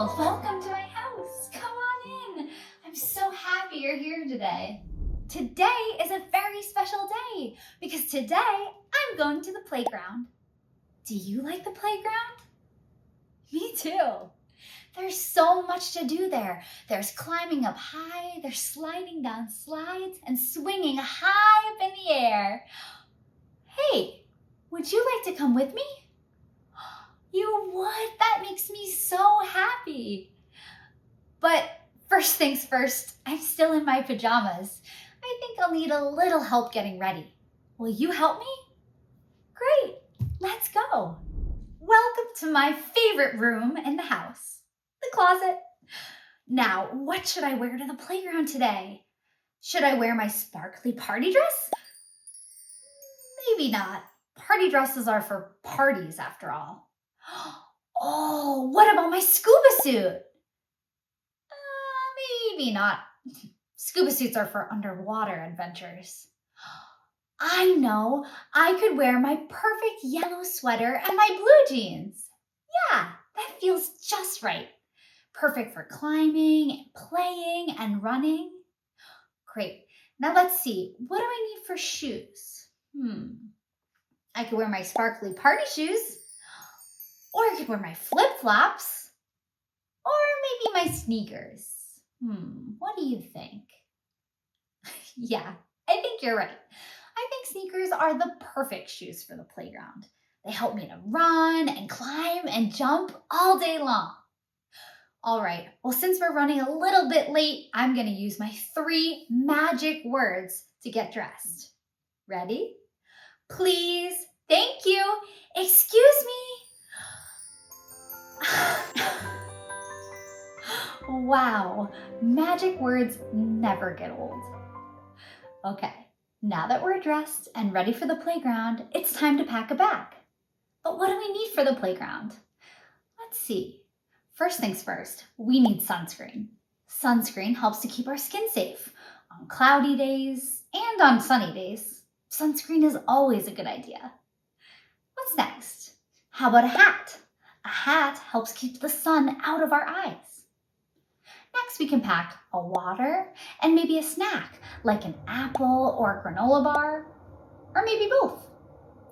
Marigold, welcome to my house. Come on in. I'm so happy you're here today. Today is a very special day because today I'm going to the playground. Do you like the playground? Me too. There's so much to do there. There's climbing up high, there's sliding down slides, and swinging high up in the air. Hey, would you like to come with me? You would? That makes me so happy. But first things first, I'm still in my pajamas. I think I'll need a little help getting ready. Will you help me? Great, let's go. Welcome to my favorite room in the house, the closet. Now, what should I wear to the playground today? Should I wear my sparkly party dress? Maybe not. Party dresses are for parties after all. Oh, what about my scuba suit? Maybe not. Scuba suits are for underwater adventures. I know, I could wear my perfect yellow sweater and my blue jeans. Yeah, that feels just right. Perfect for climbing, playing, and running. Great. Now let's see, what do I need for shoes? I could wear my sparkly party shoes, or I could wear my flip-flops, or maybe my sneakers. What do you think? Yeah, I think you're right. I think sneakers are the perfect shoes for the playground. They help me to run and climb and jump all day long. All right, well, since we're running a little bit late, I'm going to use my 3 magic words to get dressed. Ready? Please, thank you, excuse me. Wow, magic words never get old. Okay, now that we're dressed and ready for the playground, it's time to pack a bag. But what do we need for the playground? Let's see. First things first, we need sunscreen. Sunscreen helps to keep our skin safe on cloudy days and on sunny days. Sunscreen is always a good idea. What's next? How about a hat? A hat helps keep the sun out of our eyes. Next, we can pack a water and maybe a snack like an apple or a granola bar, or maybe both.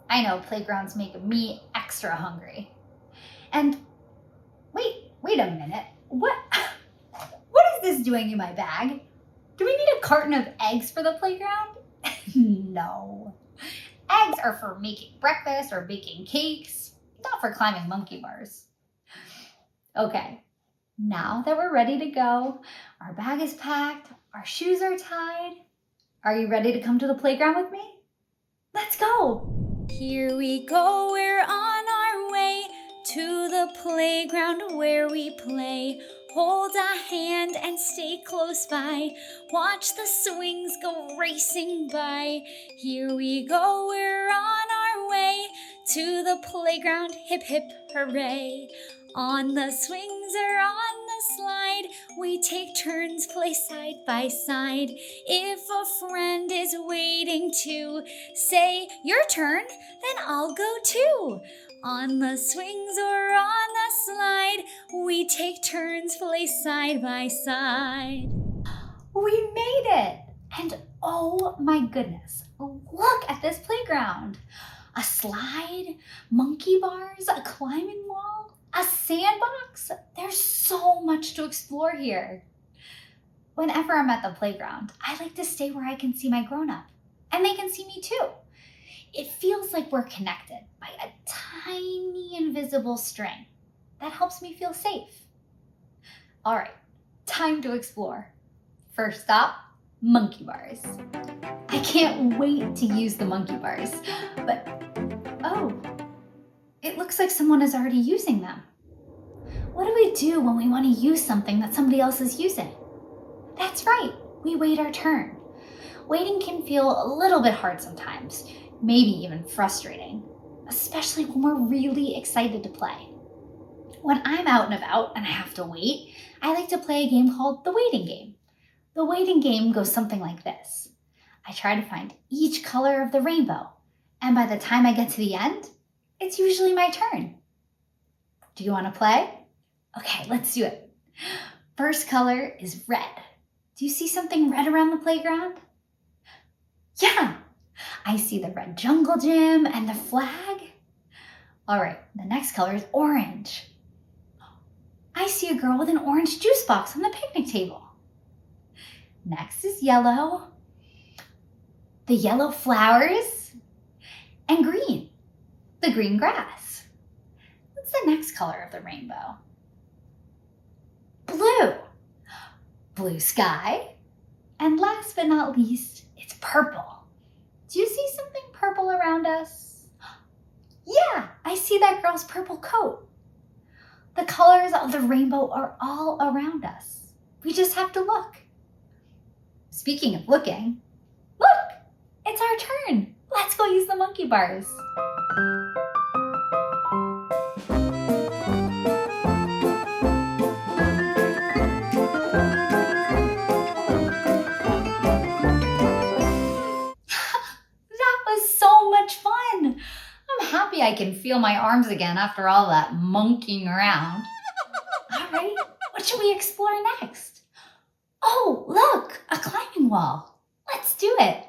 I know playgrounds make me extra hungry. And wait a minute. What is this doing in my bag? Do we need a carton of eggs for the playground? No. Eggs are for making breakfast or baking cakes, not for climbing monkey bars. Okay, now that we're ready to go, our bag is packed, our shoes are tied. Are you ready to come to the playground with me? Let's go. Here we go, we're on our way to the playground where we play. Hold a hand and stay close by. Watch the swings go racing by. Here we go, we're on our way to the playground, hip hip hooray. On the swings or on the slide, we take turns, play side by side. If a friend is waiting to say your turn, then I'll go too. On the swings or on the slide, we take turns, play side by side. We made it! And oh my goodness, look at this playground. A slide, monkey bars, a climbing wall, a sandbox. There's so much to explore here. Whenever I'm at the playground, I like to stay where I can see my grown-up, and they can see me too. It feels like we're connected by a tiny invisible string that helps me feel safe. All right, time to explore. First stop, monkey bars. I can't wait to use the monkey bars, but oh, it looks like someone is already using them. What do we do when we want to use something that somebody else is using? That's right, we wait our turn. Waiting can feel a little bit hard sometimes, maybe even frustrating, especially when we're really excited to play. When I'm out and about and I have to wait, I like to play a game called the waiting game. The waiting game goes something like this. I try to find each color of the rainbow, and by the time I get to the end, it's usually my turn. Do you want to play? Okay, let's do it. First color is red. Do you see something red around the playground? Yeah, I see the red jungle gym and the flag. All right, the next color is orange. I see a girl with an orange juice box on the picnic table. Next is yellow. The yellow flowers. And green. The green grass. What's the next color of the rainbow? Blue. Blue sky. And last but not least, it's purple. Do you see something purple around us? Yeah, I see that girl's purple coat. The colors of the rainbow are all around us. We just have to look. Speaking of looking, look, it's our turn. Let's go use the monkey bars. That was so much fun. I'm happy I can feel my arms again after all that monkeying around. All right, what should we explore next? Oh, look, a climbing wall. Let's do it.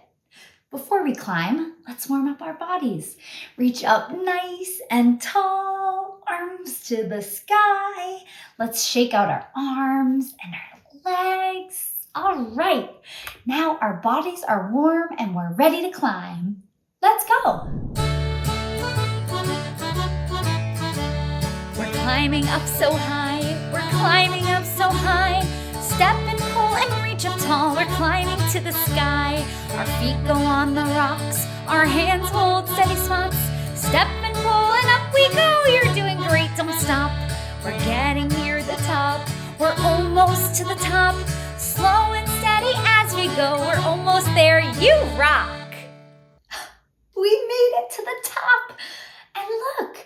Before we climb, let's warm up our bodies. Reach up nice and tall, arms to the sky. Let's shake out our arms and our legs. All right, now our bodies are warm and we're ready to climb. Let's go. We're climbing up so high, we're climbing up so high. Step and pull and reach up tall, we're climbing to the sky. Our feet go on the rocks, our hands hold steady spots. Step and pull and up we go, you're doing great, don't stop. We're getting near the top, we're almost to the top. Slow and steady as we go, we're almost there, you rock. We made it to the top. And look,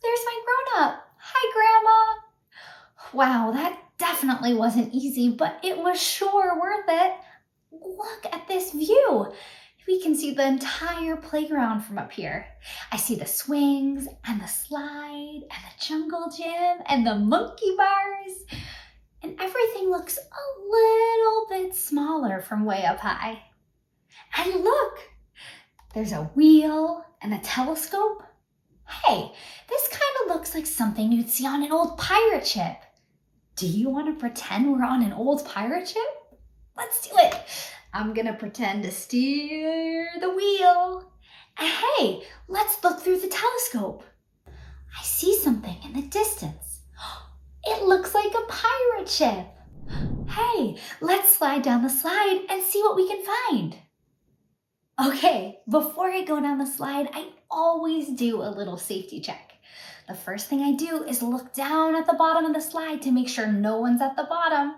there's my grown-up. Hi, Grandma. Wow, that definitely wasn't easy, but it was sure worth it. Look at this view. We can see the entire playground from up here. I see the swings and the slide and the jungle gym and the monkey bars. And everything looks a little bit smaller from way up high. And look, there's a wheel and a telescope. Hey, this kind of looks like something you'd see on an old pirate ship. Do you want to pretend we're on an old pirate ship? Let's do it. I'm gonna pretend to steer the wheel. And hey, let's look through the telescope. I see something in the distance. It looks like a pirate ship. Hey, let's slide down the slide and see what we can find. Okay, before I go down the slide, I always do a little safety check. The first thing I do is look down at the bottom of the slide to make sure no one's at the bottom.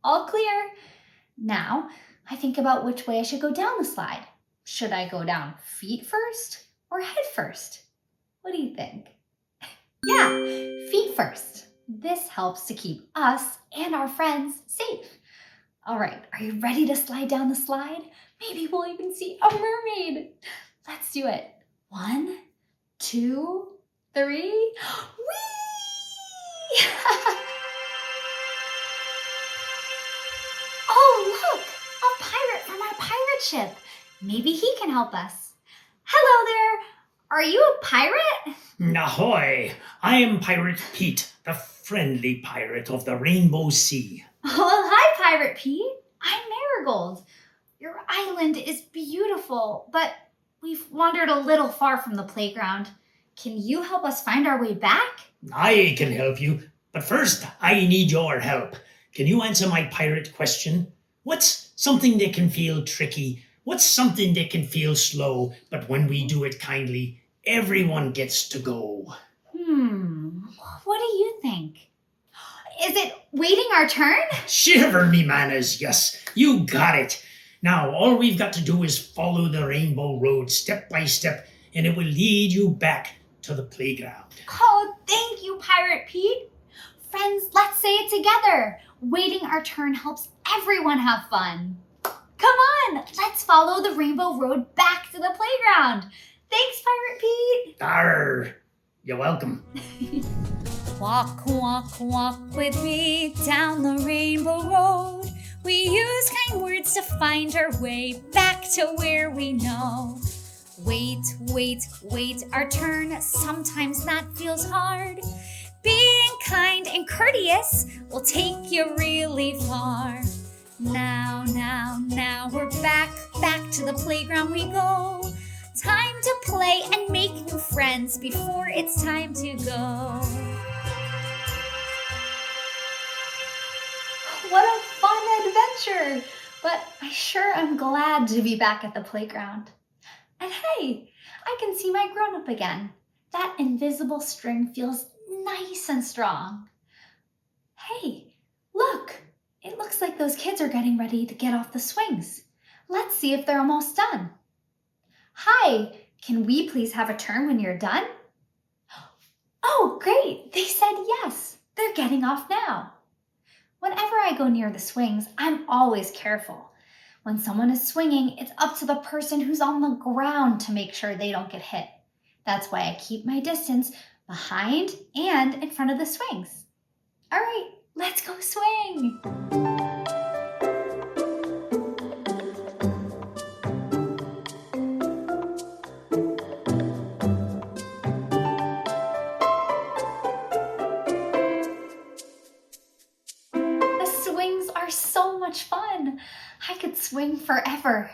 All clear. Now, I think about which way I should go down the slide. Should I go down feet first or head first? What do you think? Yeah, feet first. This helps to keep us and our friends safe. All right, are you ready to slide down the slide? Maybe we'll even see a mermaid. Let's do it. 1, 2, 3. Whee! Oh, look, a pirate from our pirate ship. Maybe he can help us. Hello there. Are you a pirate? Ahoy! I am Pirate Pete, the friendly pirate of the Rainbow Sea. Oh, hi, Pirate Pete. I'm Marigold. Your island is beautiful, but we've wandered a little far from the playground. Can you help us find our way back? I can help you, but first I need your help. Can you answer my pirate question? What's something that can feel tricky? What's something that can feel slow, but when we do it kindly, everyone gets to go? What do you think? Is it waiting our turn? Shiver me manners, yes, you got it. Now, all we've got to do is follow the rainbow road step by step, and it will lead you back to the playground. Oh, thank you, Pirate Pete. Friends, let's say it together. Waiting our turn helps everyone have fun. Come on, let's follow the rainbow road back to the playground. Thanks, Pirate Pete. Arr, you're welcome. Walk, walk, walk with me down the rainbow road. We use kind words to find our way back to where we know. Wait, wait, wait our turn. Sometimes that feels hard. Being kind and courteous will take you really far. Now, now, now we're back to the playground we go. Time to play and make new friends before it's time to go. What a fun adventure! But I sure am glad to be back at the playground. And hey, I can see my grown-up again. That invisible string feels nice and strong. Hey, look! It looks like those kids are getting ready to get off the swings. Let's see if they're almost done. Hi, can we please have a turn when you're done? Oh, great! They said yes. They're getting off now. Whenever I go near the swings, I'm always careful. When someone is swinging, it's up to the person who's on the ground to make sure they don't get hit. That's why I keep my distance behind and in front of the swings. All right, let's go swing. Swings are so much fun. I could swing forever.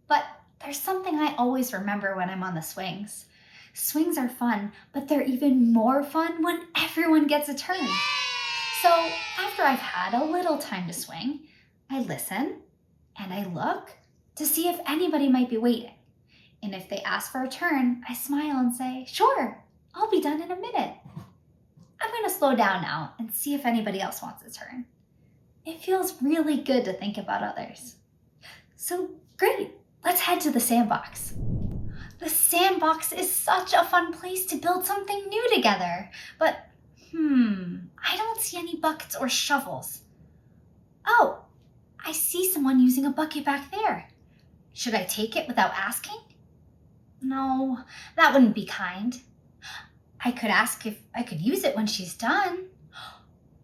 But there's something I always remember when I'm on the swings. Swings are fun, but they're even more fun when everyone gets a turn. So after I've had a little time to swing, I listen and I look to see if anybody might be waiting. And if they ask for a turn, I smile and say, sure, I'll be done in a minute. I'm going to slow down now and see if anybody else wants a turn. It feels really good to think about others. So great, let's head to the sandbox. The sandbox is such a fun place to build something new together. But, I don't see any buckets or shovels. Oh, I see someone using a bucket back there. Should I take it without asking? No, that wouldn't be kind. I could ask if I could use it when she's done.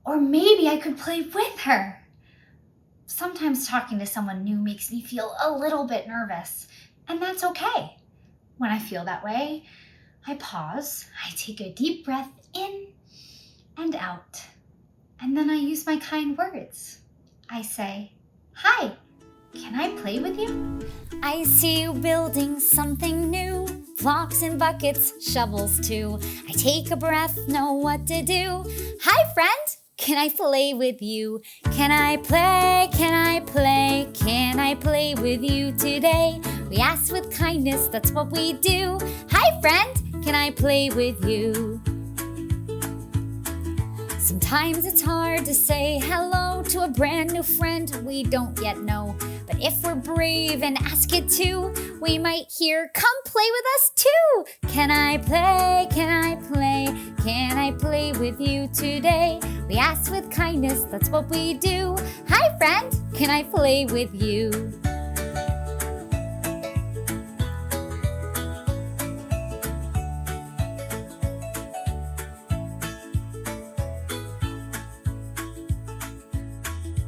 Or maybe I could play with her. Sometimes talking to someone new makes me feel a little bit nervous, and that's okay. When I feel that way, I pause, I take a deep breath in and out, and then I use my kind words. I say, hi, can I play with you? I see you building something new. Blocks and buckets, shovels too. I take a breath, know what to do. Hi, friend! Can I play with you? Can I play? Can I play? Can I play with you today? We ask with kindness, that's what we do. Hi, friend, can I play with you? Sometimes it's hard to say hello to a brand new friend we don't yet know. But if we're brave and ask it too, we might hear, come play with us too. Can I play? Can I play? Can I play with you today? We ask with kindness, that's what we do. Hi, friend, can I play with you?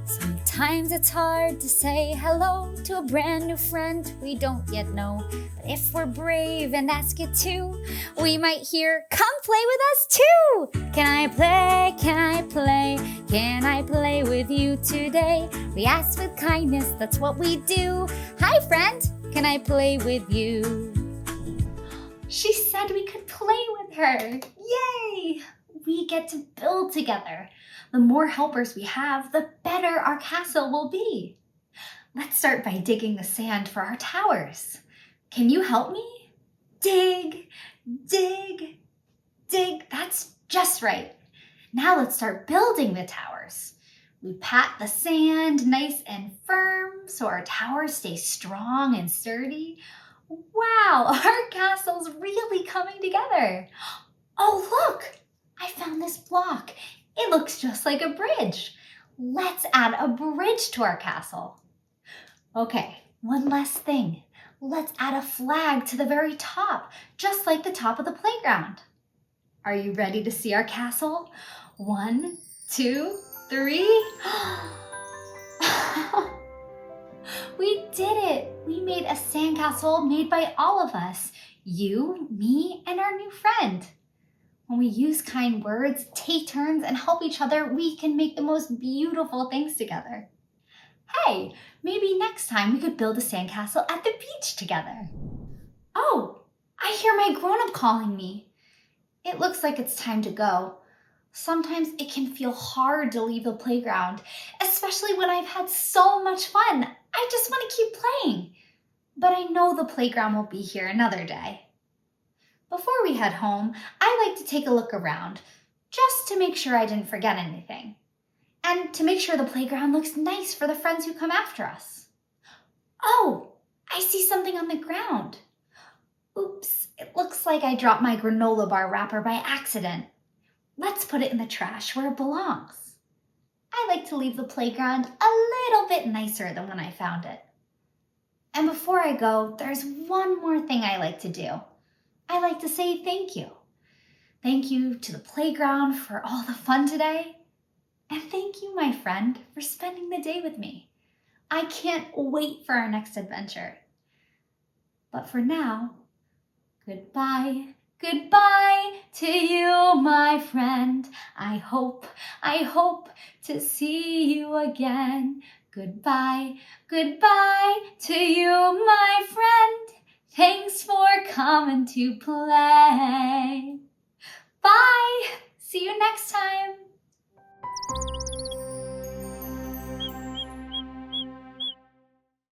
Sometimes it's hard to say hello to a brand new friend we don't yet know. But if we're brave and ask it too, we might hear, come play with us too. Can I play? Can I play? Can I play with you today? We ask with kindness, that's what we do. Hi, friend, can I play with you? She said we could play with her. Yay! We get to build together. The more helpers we have, the better our castle will be. Let's start by digging the sand for our towers. Can you help me? Dig, dig, dig. That's just right. Now let's start building the towers. We pat the sand nice and firm so our towers stay strong and sturdy. Wow, our castle's really coming together. Oh, look! I found this block. It looks just like a bridge. Let's add a bridge to our castle. Okay, one last thing. Let's add a flag to the very top, just like the top of the playground. Are you ready to see our castle? 1, 2, 3. We did it! We made a sandcastle made by all of us. You, me, and our new friend. When we use kind words, take turns, and help each other, we can make the most beautiful things together. Hey, maybe next time we could build a sandcastle at the beach together. Oh, I hear my grown-up calling me. It looks like it's time to go. Sometimes it can feel hard to leave the playground, especially when I've had so much fun. I just want to keep playing. But I know the playground will be here another day. Before we head home, I like to take a look around, just to make sure I didn't forget anything. And to make sure the playground looks nice for the friends who come after us. Oh, I see something on the ground. Oops, it looks like I dropped my granola bar wrapper by accident. Let's put it in the trash where it belongs. I like to leave the playground a little bit nicer than when I found it. And before I go, there's one more thing I like to do. I like to say thank you. Thank you to the playground for all the fun today. And thank you, my friend, for spending the day with me. I can't wait for our next adventure. But for now, goodbye. Goodbye to you, my friend. I hope to see you again. Goodbye, goodbye to you, my friend. Thanks for coming to play. Bye. See you next time.